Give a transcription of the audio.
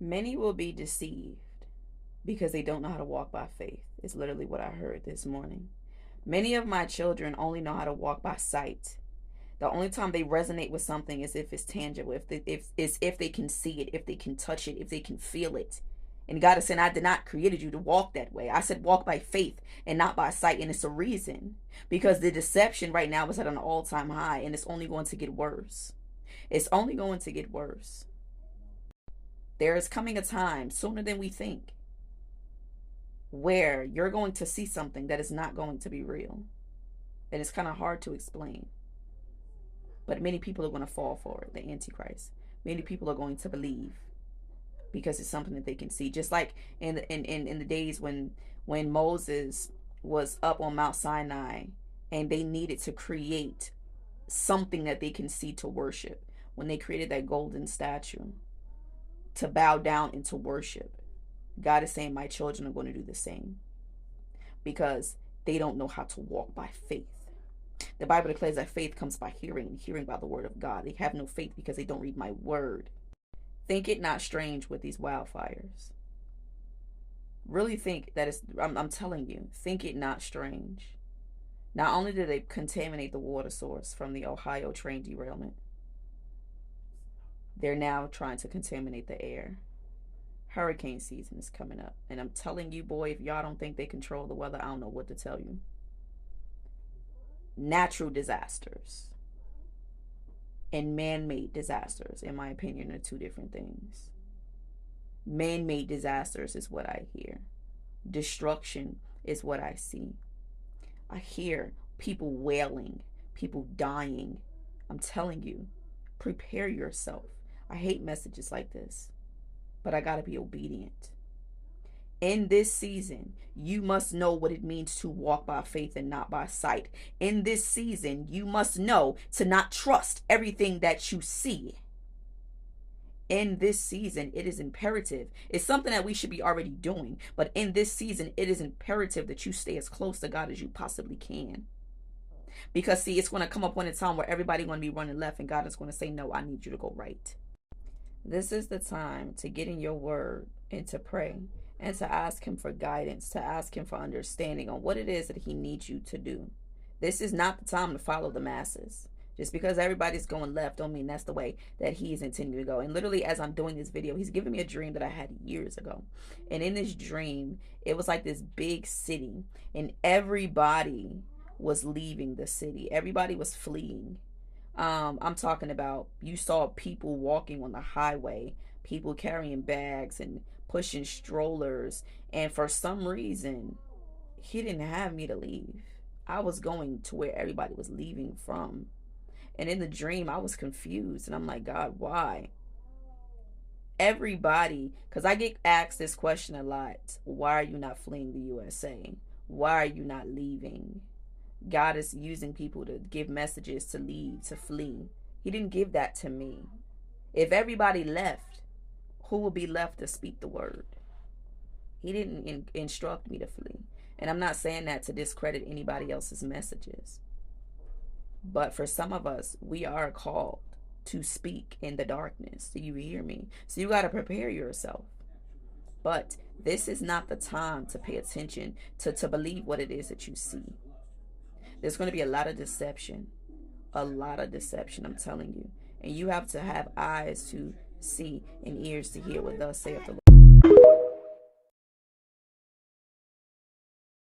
Many will be deceived because they don't know how to walk by faith. It's literally what I heard this morning. Many of my children only know how to walk by sight. The only time they resonate with something is if it's tangible, if they can see it, if they can touch it, if they can feel it. And God is saying, I did not create you to walk that way. I said walk by faith and not by sight. And it's a reason. Because the deception right now is at an all-time high, and it's only going to get worse. It's only going to get worse. There is coming a time sooner than we think where you're going to see something that is not going to be real. And it's kind of hard to explain. But many people are going to fall for it, the Antichrist. Many people are going to believe because it's something that they can see. Just like in the days when Moses was up on Mount Sinai and they needed to create something that they can see to worship. When they created that golden statue to bow down and to worship. God is saying my children are going to do the same because they don't know how to walk by faith. The Bible declares that faith comes by hearing, and hearing by the word of God. They have no faith because they don't read my word. Think it not strange with these wildfires. Really think that it's, I'm telling you, think it not strange. Not only did they contaminate the water source from the Ohio train derailment, they're now trying to contaminate the air. Hurricane season is coming up. And I'm telling you, boy, if y'all don't think they control the weather, I don't know what to tell you. Natural disasters and man-made disasters, in my opinion, are two different things. Man-made disasters is what I hear. Destruction is what I see. I hear people wailing, people dying. I'm telling you, prepare yourself. I hate messages like this, but I gotta be obedient. In this season, you must know what it means to walk by faith and not by sight. In this season, you must know to not trust everything that you see. In this season, it is imperative. It's something that we should be already doing. But in this season, it is imperative that you stay as close to God as you possibly can. Because, see, it's going to come up on a time where everybody's going to be running left and God is going to say, no, I need you to go right. This is the time to get in your word and to pray and to ask him for guidance, to ask him for understanding on what it is that he needs you to do. This is not the time to follow the masses. Just because everybody's going left don't mean that's the way that he is intending to go. And literally, as I'm doing this video, he's giving me a dream that I had years ago. And in this dream, it was like this big city, and everybody was leaving the city. Everybody was fleeing. I'm talking about, you saw people walking on the highway, people carrying bags and pushing strollers. And for some reason, he didn't have me to leave. I was going to where everybody was leaving from. And in the dream, I was confused. And I'm like, God, why? Everybody, because I get asked this question a lot. Why are you not fleeing the USA? Why are you not leaving? God is using people to give messages, to leave, to flee. He didn't give that to me. If everybody left, who will be left to speak the word? He didn't instruct me to flee. And I'm not saying that to discredit anybody else's messages. But for some of us, we are called to speak in the darkness. Do you hear me? So you got to prepare yourself. But this is not the time to pay attention, to believe what it is that you see. There's going to be a lot of deception. A lot of deception, I'm telling you. And you have to have eyes to see and ears to hear what thus saith the Lord.